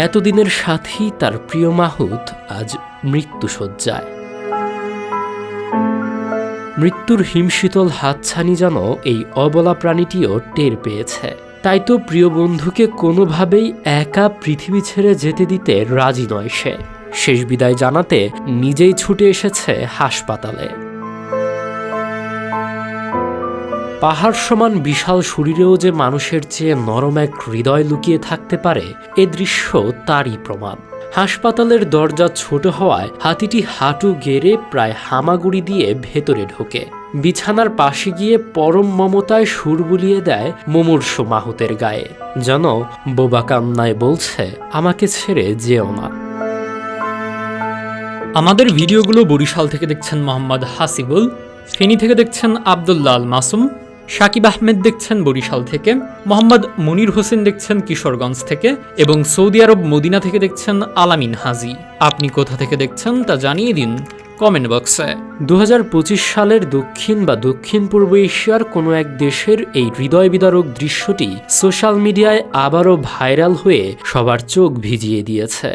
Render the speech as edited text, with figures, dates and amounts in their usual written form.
এতদিনের সাথী তার প্রিয় মাহুত আজ মৃত্যুশয্যায়। মৃত্যুর হিমশীতল হাতছানি যেন এই অবলা প্রাণীটিও টের পেয়েছে। তাই তো প্রিয় বন্ধুকে কোনোভাবেই একা পৃথিবী ছেড়ে যেতে দিতে রাজি নয় সে। শেষ বিদায় জানাতে নিজেই ছুটে এসেছে হাসপাতালে। পাহাড় সমান বিশাল শরীরেও যে মানুষের চেয়ে নরম এক হৃদয় লুকিয়ে থাকতে পারে, এ দৃশ্য তারই প্রমাণ। হাসপাতালের দরজা ছোট হওয়ায় হাতিটি হাঁটু গেড়ে প্রায় হামাগুড়ি দিয়ে ভেতরে ঢোকে। বিছানার পাশে গিয়ে পরম মমতায় সুর বুলিয়ে দেয় মুমূর্ষু মাহুতের গায়ে, যেন বোবা কান্নায় বলছে, আমাকে ছেড়ে যেও না। আমাদের ভিডিওগুলো বরিশাল থেকে দেখছেন মোহাম্মদ হাসিবুল, ফেনী থেকে দেখছেন আব্দুল্লাহ আল মাসুম, সাকিব আহমেদ দেখছেন বরিশাল থেকে, মোহাম্মদ মনির হোসেন দেখছেন কিশোরগঞ্জ থেকে এবং সৌদি আরব মদিনা থেকে দেখছেন আলামিন হাজি। আপনি কোথা থেকে দেখছেন তা জানিয়ে দিন কমেন্ট বক্সে। 2025 সালের দক্ষিণ বা দক্ষিণ পূর্ব এশিয়ার কোনো এক দেশের এই হৃদয় বিদারক দৃশ্যটি সোশ্যাল মিডিয়ায় আবারও ভাইরাল হয়ে সবার চোখ ভিজিয়ে দিয়েছে।